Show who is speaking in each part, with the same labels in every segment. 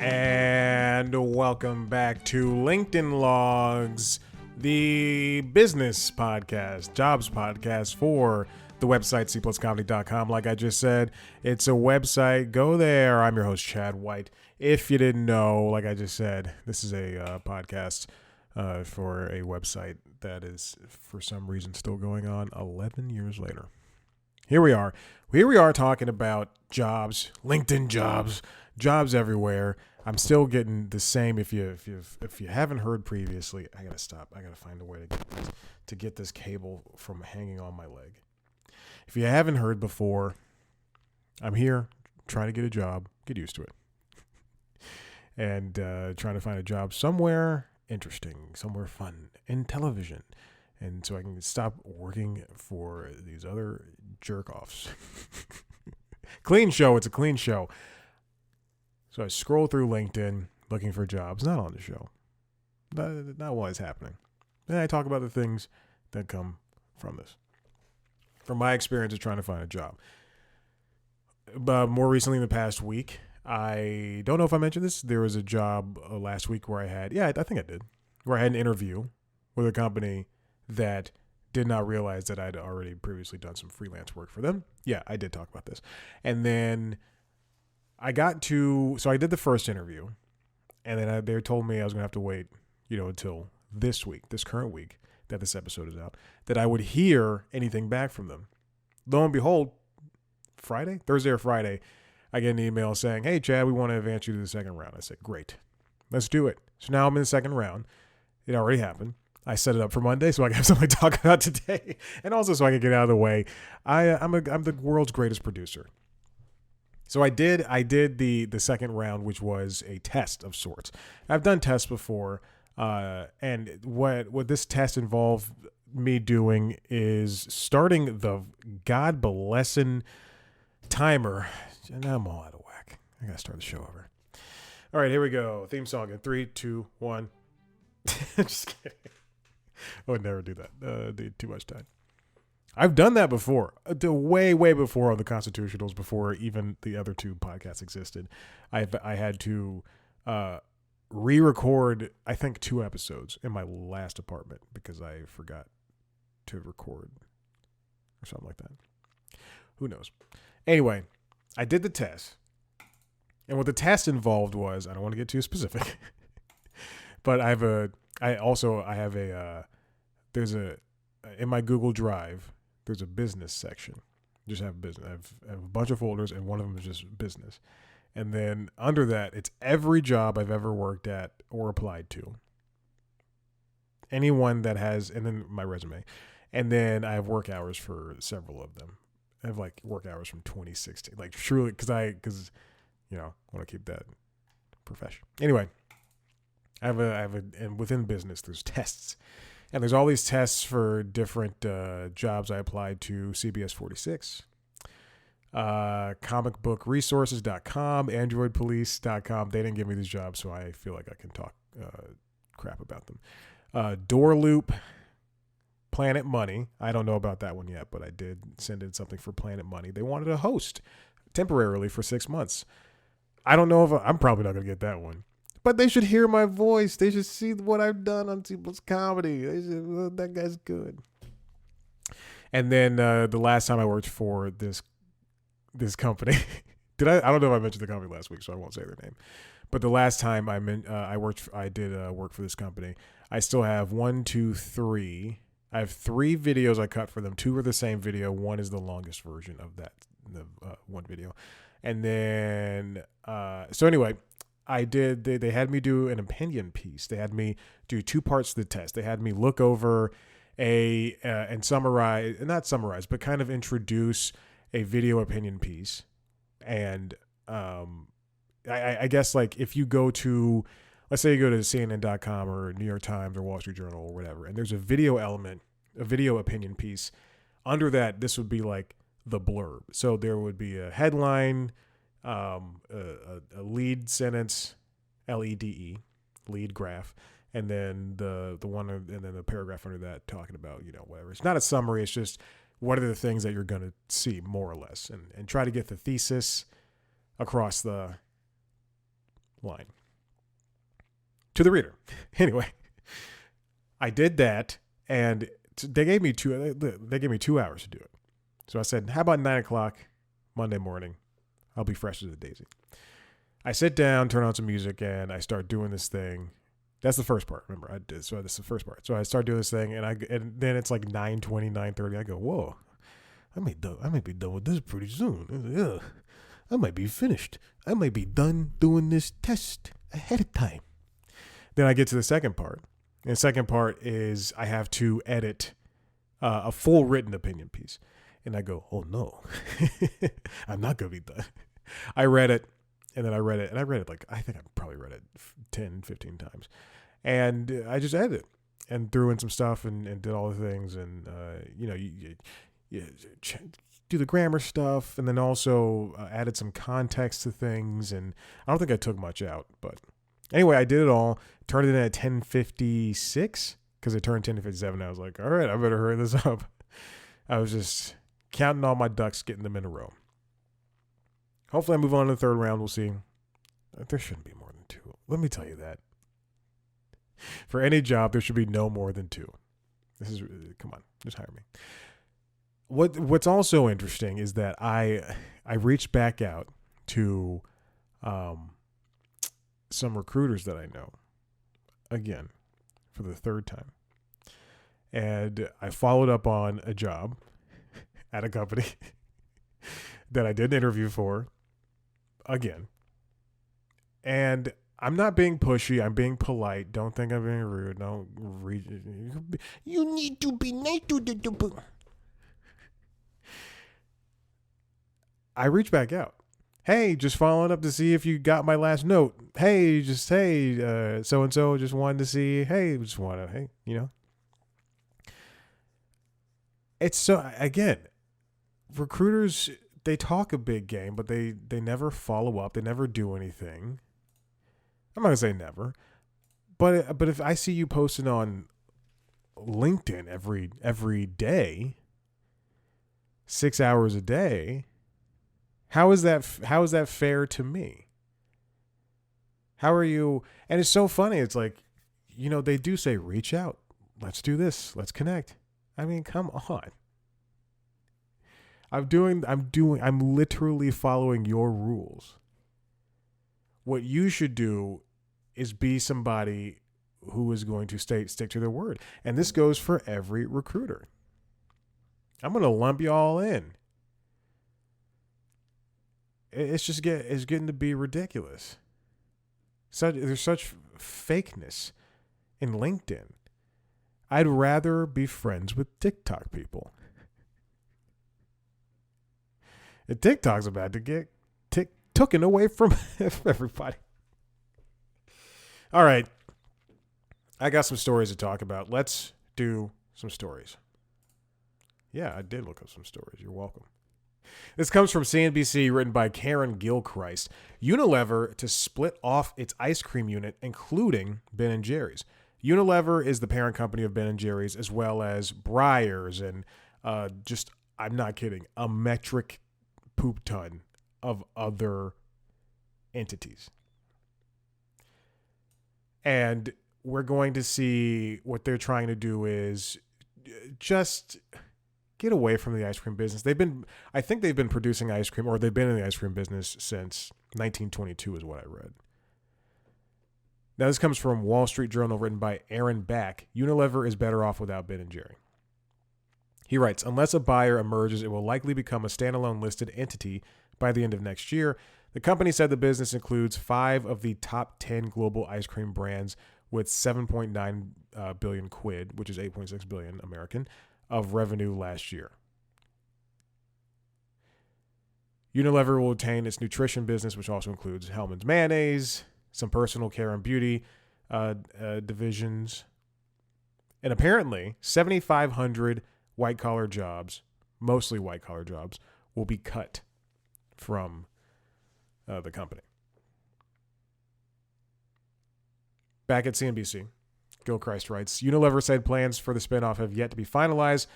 Speaker 1: And welcome back to LinkedIn Logs, the business podcast, jobs podcast for the website cpluscomedy.com. Like I just said, it's a website. Go there. I'm your host, Chad White. If you didn't know, like I just said, this is a podcast for a website that is, for some reason, still going on 11 years later. Here we are. Here we are talking about jobs, LinkedIn jobs everywhere. I'm still getting the same. If you haven't heard previously, I gotta stop. I gotta find a way to get this cable from hanging on my leg. If you haven't heard before, I'm here trying to get a job. Get used to it, and trying to find a job somewhere interesting, somewhere fun in television, and so I can stop working for these other jerk offs. Clean show. It's a clean show. So I scroll through LinkedIn looking for jobs, not on the show. Not why it's happening. And I talk about the things that come from this. From my experience of trying to find a job. But more recently in the past week, I don't know if I mentioned this. There was a job last week where I think I did, where I had an interview with a company that did not realize that I'd already previously done some freelance work for them. Yeah, I did talk about this. And then I did the first interview, and then they told me I was going to have to wait, until this current week that this episode is out, that I would hear anything back from them. Lo and behold, Thursday or Friday, I get an email saying, "Hey, Chad, we want to advance you to the second round." I said, "Great, let's do it." So now I'm in the second round. It already happened. I set it up for Monday so I can have something to talk about today, and also so I can get out of the way. I'm the world's greatest producer. So I did the second round, which was a test of sorts. I've done tests before, and what this test involved me doing is starting the God blessin' timer. And I'm all out of whack. I gotta start the show over. All right, here we go. Theme song in 3, 2, 1. Just kidding. I would never do that. Too much time. I've done that before, way before on the Constitutionals, before even the other two podcasts existed. I had to re-record, I think, 2 episodes in my last apartment because I forgot to record or something like that. Who knows? Anyway, I did the test, and what the test involved was, I don't want to get too specific, but in my Google Drive, there's a business section. Just have business. I have a bunch of folders, and one of them is just business. And then under that, it's every job I've ever worked at or applied to. Anyone that has, and then my resume. And then I have work hours for several of them. I have work hours from 2016. Truly, because I want to keep that professional. Anyway, and within business, there's tests. And there's all these tests for different jobs I applied to: CBS 46, comicbookresources.com, androidpolice.com. They didn't give me these jobs, so I feel like I can talk crap about them. Door Loop, Planet Money. I don't know about that one yet, but I did send in something for Planet Money. They wanted a host temporarily for 6 months. I don't know if I'm probably not going to get that one. But they should hear my voice. They should see what I've done on People's Comedy. That guy's good. And then the last time I worked for this company, I don't know if I mentioned the company last week, so I won't say their name. But the last time I did work for this company, I still have 1, 2, 3. I have 3 videos I cut for them. 2 are the same video. 1 is the longest version of that one video. And then so anyway. They had me do an opinion piece. They had me do 2 parts of the test. They had me look over and not summarize, but kind of introduce a video opinion piece. And I guess if you go to, let's say you go to CNN.com or New York Times or Wall Street Journal or whatever, and there's a video element, a video opinion piece. Under that, this would be the blurb. So there would be a headline, a lead sentence, LEDE, lead graph, and then the one, and then the paragraph under that talking about, whatever. It's not a summary. It's just what are the things that you're going to see more or less, and try to get the thesis across the line to the reader. Anyway, I did that, and they gave me 2 hours to do it. So I said, how about 9 o'clock Monday morning? I'll be fresh as a daisy. I sit down, turn on some music, and I start doing this thing. That's the first part. Remember, I did. So this is the first part. So I start doing this thing, and then it's like 9:20, 9:30. I go, whoa, I may be done with this pretty soon. Yeah, I might be finished. I might be done doing this test ahead of time. Then I get to the second part. And the second part is I have to edit a full written opinion piece. And I go, oh no, I'm not going to be done. I read it, and then I read it, and I read it like, I think I probably read it 10, 15 times. And I just edited it and threw in some stuff and did all the things. And, you do the grammar stuff, and then also added some context to things. And I don't think I took much out. But anyway, I did it all, turned it in at 10:56 because it turned 10:57. I was like, all right, I better hurry this up. I was just counting all my ducks, getting them in a row. Hopefully I move on to the third round. We'll see. There shouldn't be more than 2. Let me tell you that. For any job, there should be no more than 2. Come on, just hire me. What's also interesting is that I reached back out to some recruiters that I know, again, for the third time. And I followed up on a job at a company that I did an interview for, again. And I'm not being pushy. I'm being polite. Don't think I'm being rude. You need to be nice to the... I reached back out. Hey, just following up to see if you got my last note. Hey, so-and-so just wanted to see. Hey, It's so, again, recruiters, they talk a big game, but they never follow up. They never do anything. I'm not going to say never, but if I see you posting on LinkedIn every day, 6 hours a day, how is that fair to me? How are you? And it's so funny. It's like, they do say, reach out. Let's do this. Let's connect. I mean, come on. I'm literally following your rules. What you should do is be somebody who is going to stick to their word. And this goes for every recruiter. I'm going to lump you all in. It's getting to be ridiculous. There's such fakeness in LinkedIn. I'd rather be friends with TikTok people. And TikTok's about to get taken away from everybody. All right. I got some stories to talk about. Let's do some stories. Yeah, I did look up some stories. You're welcome. This comes from CNBC, written by Karen Gilchrist. Unilever to split off its ice cream unit, including Ben & Jerry's. Unilever is the parent company of Ben & Jerry's, as well as Breyers and I'm not kidding, a metric poop ton of other entities. And we're going to see what they're trying to do is just get away from the ice cream business. I think they've been producing ice cream, or they've been in the ice cream business since 1922 is what I read. Now, this comes from Wall Street Journal, written by Aaron Back. Unilever is better off without Ben & Jerry. He writes, unless a buyer emerges, it will likely become a standalone listed entity by the end of next year. The company said the business includes 5 of the top 10 global ice cream brands with 7.9 billion quid, which is 8.6 billion American, of revenue last year. Unilever will retain its nutrition business, which also includes Hellmann's mayonnaise, some personal care and beauty divisions. And apparently, 7,500 white-collar jobs, mostly white-collar jobs, will be cut from the company. Back at CNBC, Gilchrist writes, Unilever said plans for the spinoff have yet to be finalized,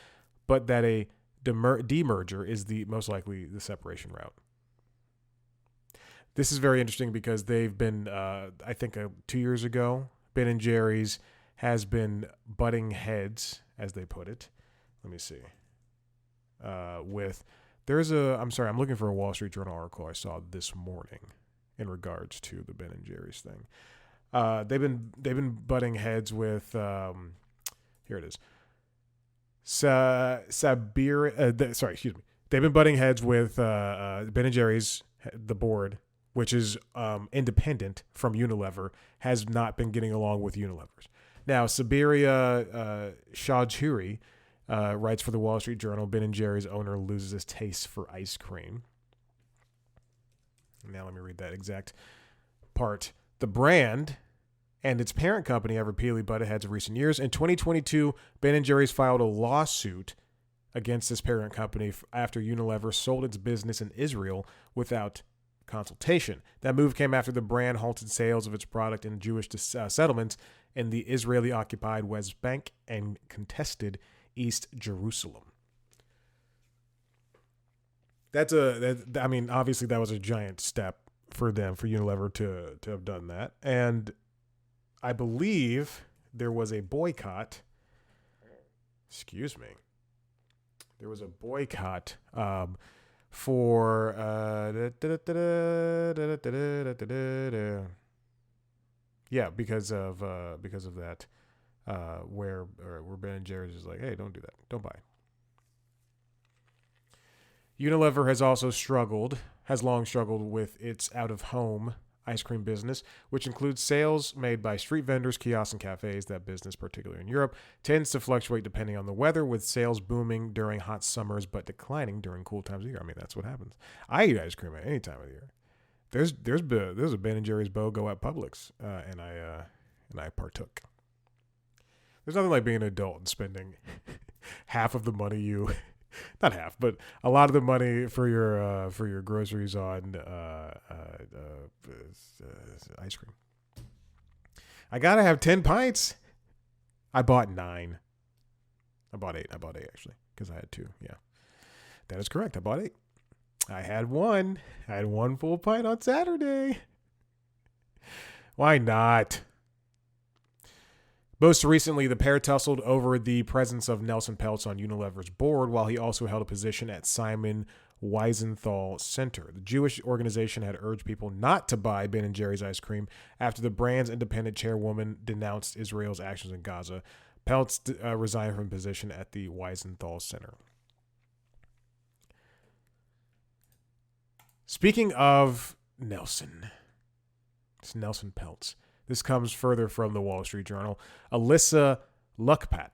Speaker 1: but that a demerger is the most likely the separation route. This is very interesting because they've been, I think 2 years ago, Ben and Jerry's has been butting heads, as they put it. Let me see. I'm looking for a Wall Street Journal article I saw this morning in regards to the Ben and Jerry's thing. They've been butting heads with, here it is. They've been butting heads with Ben and Jerry's, the board, which is independent from Unilever, has not been getting along with Unilever's. Now, Sabiria Chaudhuri writes for the Wall Street Journal, Ben and Jerry's owner loses his taste for ice cream. Now let me read that exact part. The brand and its parent company have repeatedly butted heads in recent years. In 2022, Ben and Jerry's filed a lawsuit against this parent company after Unilever sold its business in Israel without consultation. That move came after the brand halted sales of its product in Jewish settlements in the Israeli-occupied West Bank and contested East Jerusalem. Obviously that was a giant step for them, for Unilever to have done that. And I believe there was a boycott. Excuse me. There was a boycott for because of that, where Ben and Jerry's is like, hey, don't do that, don't buy. Unilever has long struggled with its out-of-home ice cream business, which includes sales made by street vendors, kiosks, and cafes. That business, particularly in Europe, tends to fluctuate depending on the weather, with sales booming during hot summers but declining during cool times of year. I mean, that's what happens. I eat ice cream at any time of the year. There's a Ben and Jerry's BOGO at Publix, and I partook. There's nothing like being an adult and spending half of the money not half, but a lot of the money for your groceries on ice cream. I gotta have 10 pints. I bought 9. I bought 8 actually, because I had 2. Yeah, that is correct. I bought 8. I had 1. I had 1 full pint on Saturday. Why not? Most recently, the pair tussled over the presence of Nelson Peltz on Unilever's board, while he also held a position at Simon Wiesenthal Center. The Jewish organization had urged people not to buy Ben & Jerry's ice cream after the brand's independent chairwoman denounced Israel's actions in Gaza. Peltz resigned from position at the Wiesenthal Center. Speaking of Nelson, it's Nelson Peltz. This comes further from the Wall Street Journal. Alyssa Luckpat.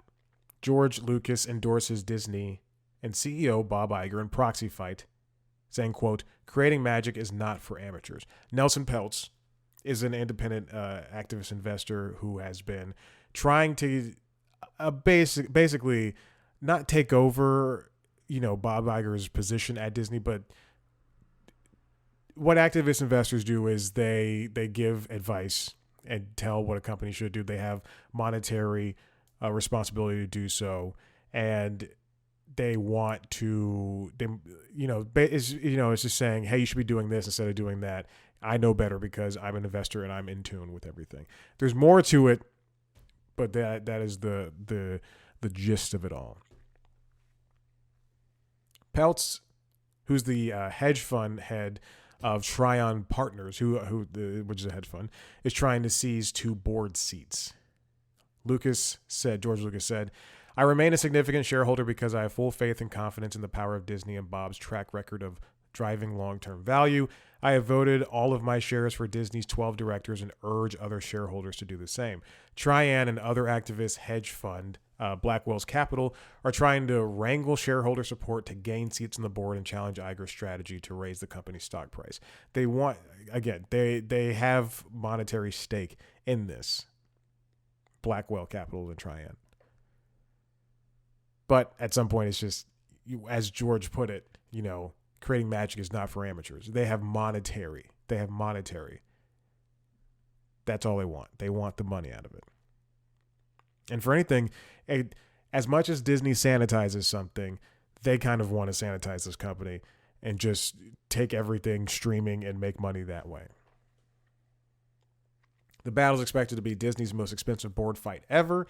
Speaker 1: George Lucas endorses Disney and CEO Bob Iger in proxy fight, saying, quote, creating magic is not for amateurs. Nelson Peltz is an independent activist investor who has been trying to basically not take over, Bob Iger's position at Disney, but what activist investors do is they give advice and tell what a company should do. They have monetary responsibility to do so, and they want to, it's just saying, hey, you should be doing this instead of doing that. I know better because I'm an investor and I'm in tune with everything. There's more to it, but that is the gist of it all. Peltz, who's the hedge fund head of Tryon Partners, which is a hedge fund, is trying to seize 2 board seats. George Lucas said, I remain a significant shareholder because I have full faith and confidence in the power of Disney and Bob's track record of driving long-term value. I have voted all of my shares for Disney's 12 directors and urge other shareholders to do the same. Tryon and other activist hedge fund, Blackwell's Capital, are trying to wrangle shareholder support to gain seats on the board and challenge Iger's strategy to raise the company's stock price. They want, again, they have monetary stake in this. Blackwell Capital and Tryon. But at some point, it's just, as George put it, creating magic is not for amateurs. They have monetary. That's all they want. They want the money out of it. And for anything, as much as Disney sanitizes something, they kind of want to sanitize this company. and just take everything streaming and make money that way. The battle is expected to be Disney's most expensive board fight ever.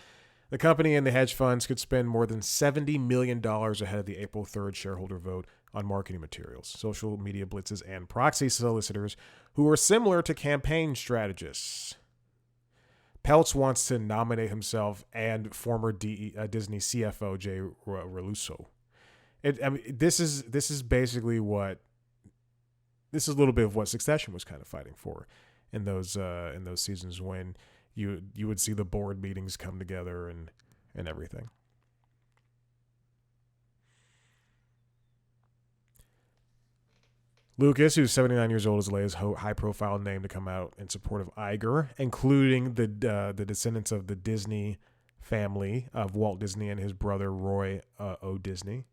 Speaker 1: The company and the hedge funds could spend more than $70 million ahead of the April 3rd shareholder vote on marketing materials, social media blitzes, and proxy solicitors who are similar to campaign strategists. Peltz wants to nominate himself and former Disney CFO Jay Reluso. This is basically this is a little bit of what Succession was kind of fighting for in those seasons when you would see the board meetings come together and everything. Lucas, who's 79 years old, is the latest high-profile name to come out in support of Iger, including the descendants of the Disney family of Walt Disney and his brother Roy O. Disney.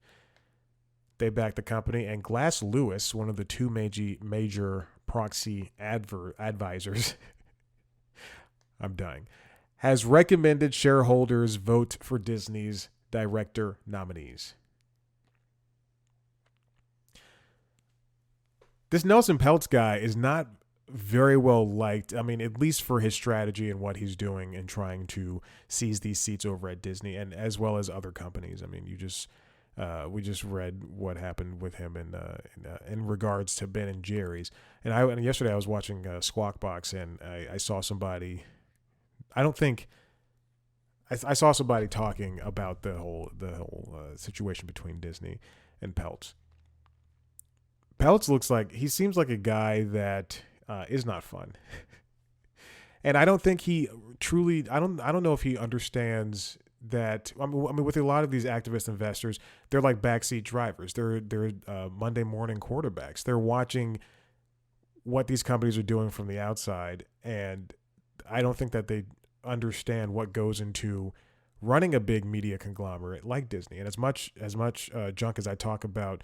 Speaker 1: They backed the company, and Glass Lewis, one of the two major proxy advisors, I'm dying, has recommended shareholders vote for Disney's director nominees. This Nelson Peltz guy is not very well liked. I mean, at least for his strategy and what he's doing and trying to seize these seats over at Disney and as well as other companies. I mean, we just read what happened with him in regards to Ben and Jerry's. And yesterday I was watching Squawk Box and I saw somebody. I saw somebody talking about the whole situation between Disney and Peltz. Peltz seems like a guy that is not fun. And I don't think he truly, I don't know if he understands that. I mean, with a lot of these activist investors, they're like backseat drivers. They're Monday morning quarterbacks. They're watching what these companies are doing from the outside. And I don't think that they understand what goes into running a big media conglomerate like Disney. And as much junk as I talk about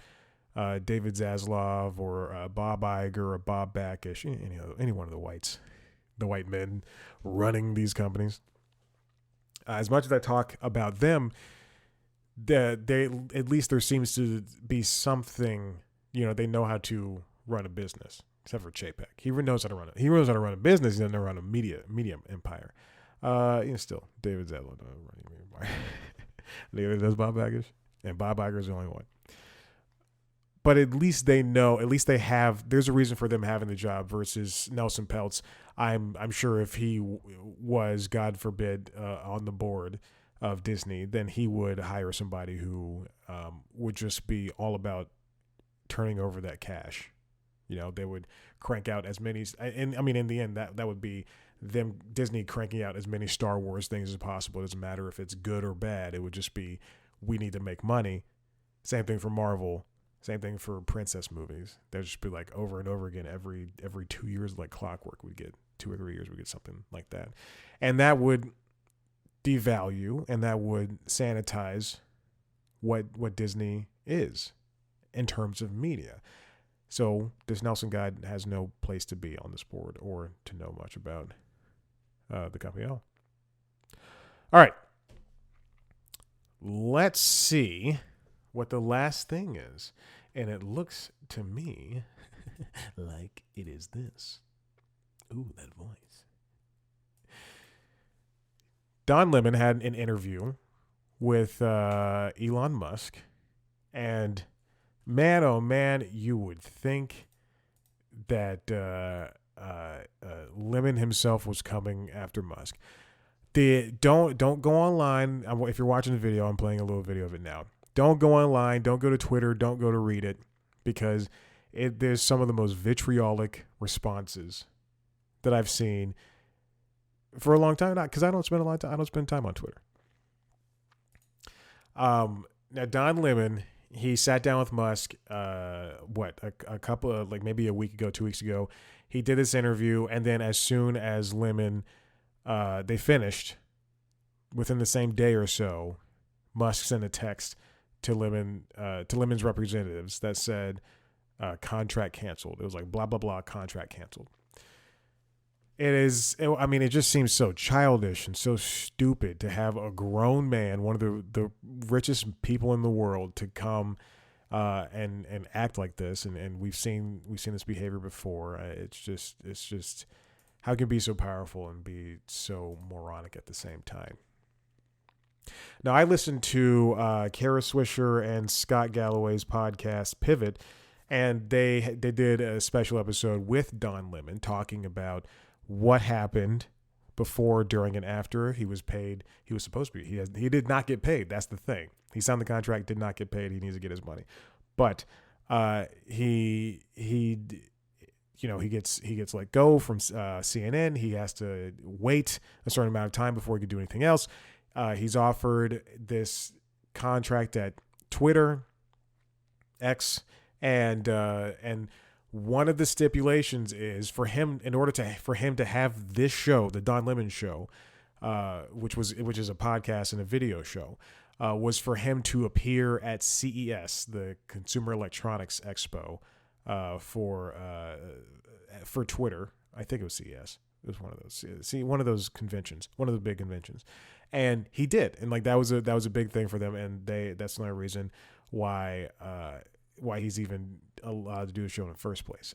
Speaker 1: David Zaslav or Bob Iger or Bob Backish, any one of the white men running these companies. As much as I talk about them, they at least there seems to be something. They know how to run a business, except for Chapek. He knows how to run it. He knows how to run a business. He doesn't know how to run a media empire. Still David Zaslav running an empire. Neither does Bob Backish, and Bob Iger is the only one. But at least they know, at least they have, there's a reason for them having the job versus Nelson Peltz. I'm sure if he was, God forbid, on the board of Disney, then he would hire somebody who would just be all about turning over that cash. They would crank out as many, and I mean, in the end, that would be them, Disney cranking out as many Star Wars things as possible. It doesn't matter if it's good or bad. It would just be, we need to make money. Same thing for Marvel. Same thing for princess movies. They'll just be like over and over again every 2 years, like clockwork. We get 2 or 3 years, we get something like that. And that would devalue and that would sanitize what Disney is in terms of media. So this Nelson guy has no place to be on this board or to know much about the company at all. All right. Let's see what the last thing is. And it looks to me like it is this. Ooh, that voice. Don Lemon had an interview with Elon Musk. And man, oh man, you would think that Lemon himself was coming after Musk. Don't go online. If you're watching the video, I'm playing a little video of it now. Don't go online. Don't go to Twitter. Don't go to Reddit, because there's some of the most vitriolic responses that I've seen for a long time. Not because I don't spend time on Twitter. Now Don Lemon, he sat down with Musk. A couple of maybe a week ago, 2 weeks ago, he did this interview, and then as soon as Lemon, they finished, within the same day or so, Musk sent a text to Lemon's representatives that said contract canceled. It was like blah blah blah, contract canceled. It just seems so childish and so stupid to have a grown man, one of the richest people in the world, to come and act like this. And we've seen this behavior before. It's just how it can be so powerful and be so moronic at the same time. Now, I listened to Kara Swisher and Scott Galloway's podcast Pivot, and they did a special episode with Don Lemon talking about what happened before, during, and after he was paid. He was supposed to be. He did not get paid. That's the thing. He signed the contract, did not get paid. He needs to get his money. But he gets let go from CNN. He has to wait a certain amount of time before he could do anything else. He's offered this contract at Twitter, X, and one of the stipulations is for him, in order for him to have this show, the Don Lemon Show, which is a podcast and a video show, was for him to appear at CES, the Consumer Electronics Expo, for Twitter. I think it was CES. It was one of those conventions, one of the big conventions, and he did, and like that was a big thing for them, and that's another reason why he's even allowed to do a show in the first place.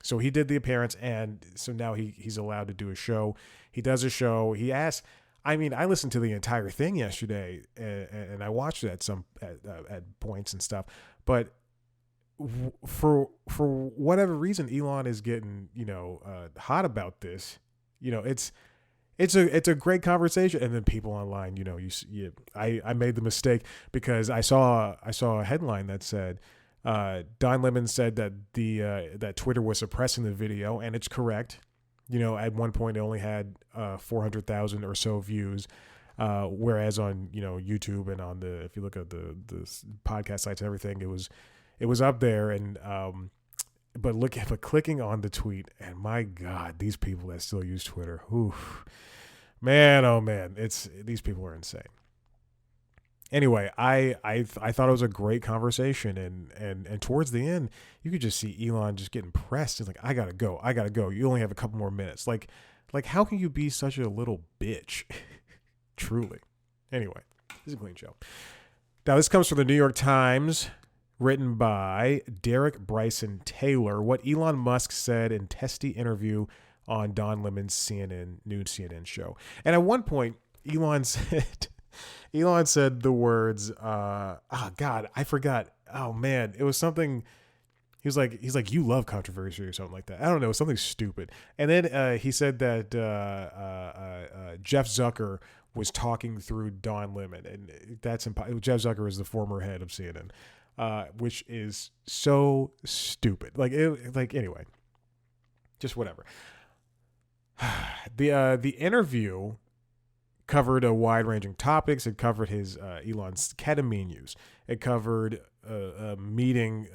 Speaker 1: So he did the appearance, and so now he's allowed to do a show. He does a show. He asks. I mean, I listened to the entire thing yesterday, and I watched it at points and stuff. But for whatever reason, Elon is getting hot about this. It's a great conversation, and then people online, I made the mistake because I saw a headline that said Don Lemon said that that Twitter was suppressing the video, and it's correct. At one point it only had 400,000 or so views, whereas on YouTube and on if you look at the podcast sites and everything, it was up there. And but clicking on the tweet, and my God, these people that still use Twitter, man, oh man, these people are insane. Anyway, I thought it was a great conversation, and towards the end, you could just see Elon just getting pressed. He's like, I gotta go. You only have a couple more minutes. Like how can you be such a little bitch? Truly. Anyway, this is a clean show. Now, this comes from the New York Times, written by Derek Bryson Taylor. What Elon Musk said in testy interview on Don Lemon's noon CNN show. And at one point, Elon said the words, God, I forgot. Oh man, it was something. He's like, you love controversy or something like that. I don't know, something stupid. And then he said that Jeff Zucker was talking through Don Lemon, and that's impossible. Jeff Zucker is the former head of CNN, which is so stupid. Anyway, just whatever. The interview covered a wide-ranging topics. It covered his Elon's ketamine use. It covered a meeting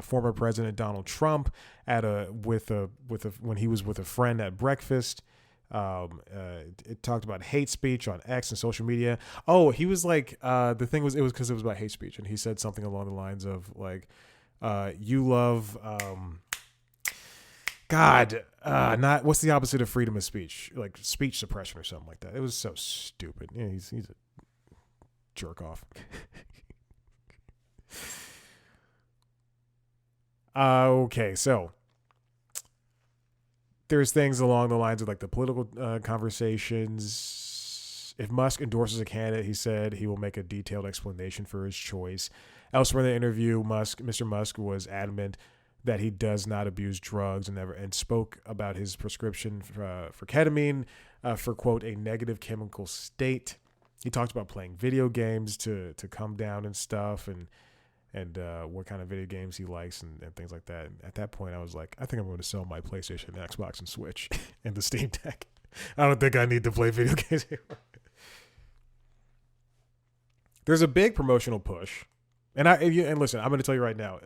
Speaker 1: former President Donald Trump when he was with a friend at breakfast. It talked about hate speech on X and social media. Oh, he was like, the thing was, it was because it was about hate speech, and he said something along the lines of like, you love. Not what's the opposite of freedom of speech? Like speech suppression or something like that. It was so stupid. Yeah, he's a jerk off. Okay, so there's things along the lines of like the political conversations. If Musk endorses a candidate, he said he will make a detailed explanation for his choice. Elsewhere in the interview, Mr. Musk was adamant that he does not abuse drugs and spoke about his prescription for ketamine for, quote, a negative chemical state. He talked about playing video games to come down and stuff, and what kind of video games he likes and things like that. And at that point, I was like, I think I'm going to sell my PlayStation, Xbox, and Switch and the Steam Deck. I don't think I need to play video games anymore. There's a big promotional push. And listen, I'm going to tell you right now,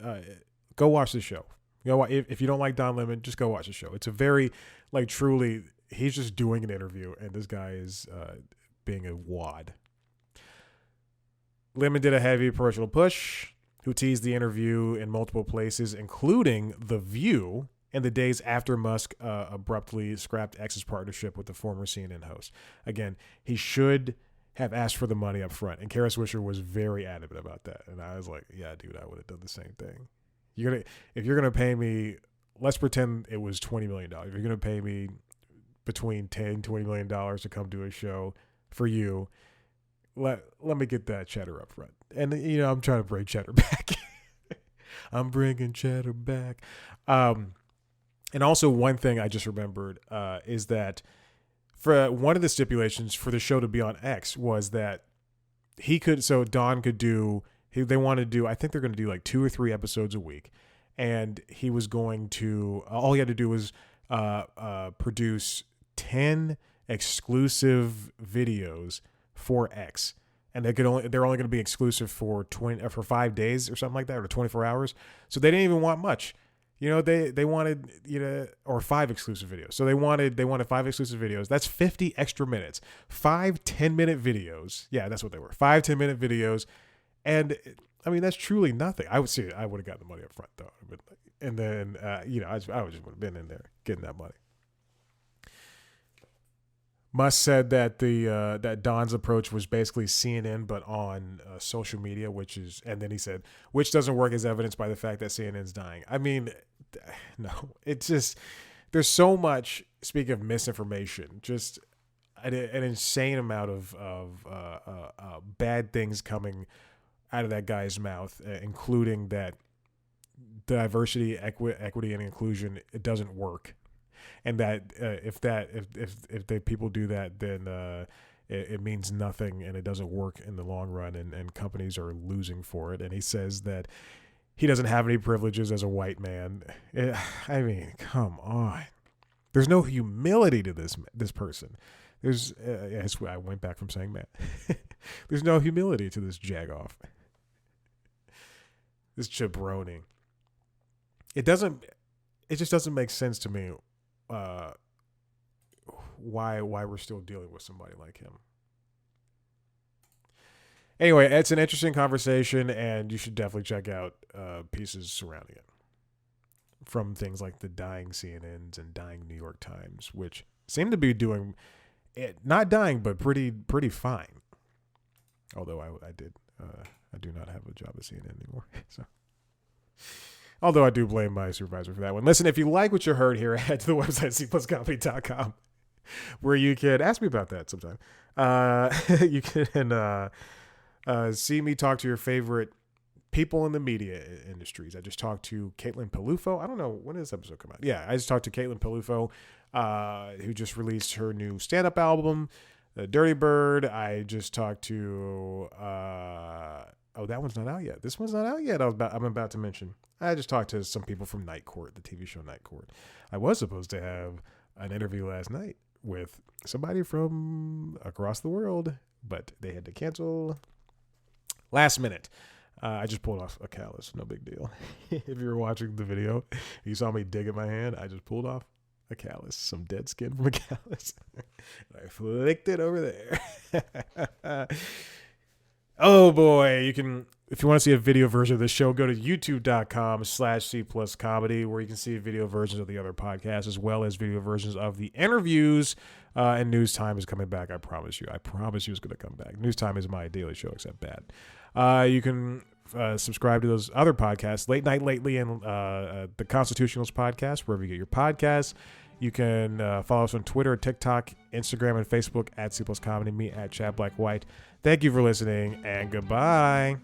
Speaker 1: go watch the show. If you don't like Don Lemon, just go watch the show. It's a very, truly, he's just doing an interview, and this guy is being a wad. Lemon did a heavy promotional push, who teased the interview in multiple places, including The View, in the days after Musk abruptly scrapped X's partnership with the former CNN host. Again, he should have asked for the money up front. And Kara Swisher was very adamant about that. And I was like, yeah, dude, I would have done the same thing. If you're going to pay me, let's pretend it was $20 million. If you're going to pay me between $10-20 million to come do a show for you, let me get that cheddar up front. And, I'm trying to bring cheddar back. I'm bringing cheddar back. And also one thing I just remembered is that for one of the stipulations for the show to be on X was that Don could do, they want to do, I think they're going to do like 2 or 3 episodes a week. And he was going to, all he had to do was produce 10 exclusive videos for X. And they're only going to be exclusive for 5 days or something like that, or 24 hours. So they didn't even want much. They wanted, or 5 exclusive videos. So they wanted 5 exclusive videos. That's 50 extra minutes. 5 10-minute videos. Yeah, that's what they were. 5 10-minute videos. And I mean, that's truly nothing. I would have gotten the money up front though. And then, I just would have been in there getting that money. Musk said that that Don's approach was basically CNN, but on social media, and then he said, which doesn't work as evidenced by the fact that CNN's dying. I mean, no, it's just, there's so much, speaking of misinformation, just an insane amount of bad things coming out of that guy's mouth, including that diversity, equity, and inclusion, it doesn't work. And that if the people do that, then it means nothing and it doesn't work in the long run, and companies are losing for it. And he says that he doesn't have any privileges as a white man. I mean, come on. There's no humility to this person. I went back from saying that. There's no humility to this jagoff. This jabroni. It just doesn't make sense to me. Why we're still dealing with somebody like him. Anyway, it's an interesting conversation, and you should definitely check out pieces surrounding it from things like the dying CNNs and dying New York Times, which seem to be doing it, not dying, but pretty fine. Although I do not have a job at CNN anymore, so. Although I do blame my supervisor for that one. Listen, if you like what you heard here, head to the website, cpluscomedy.com, where you can ask me about that sometime. You can see me talk to your favorite people in the media industries. I just talked to Caitlin Pelufo. I don't know, when did this episode come out? Yeah, I just talked to Caitlin Pelufo, who just released her new stand-up album, Dirty Bird. I just talked to... that one's not out yet. This one's not out yet. I'm about to mention. I just talked to some people from Night Court, the TV show Night Court. I was supposed to have an interview last night with somebody from across the world, but they had to cancel last minute. I just pulled off a callus. No big deal. If you were watching the video, you saw me dig at my hand. I just pulled off a callus, some dead skin from a callus. I flicked it over there. Oh boy, if you want to see a video version of the show, go to youtube.com/C+comedy, where you can see video versions of the other podcasts, as well as video versions of the interviews. And News Time is coming back. I promise you. It's going to come back. News Time is my daily show, except bad. You can subscribe to those other podcasts, Late Night Lately and the Constitutionalist podcast, wherever you get your podcasts. You can follow us on Twitter, TikTok, Instagram, and Facebook at C+Comedy, me at Chad Black White. Thank you for listening, and goodbye.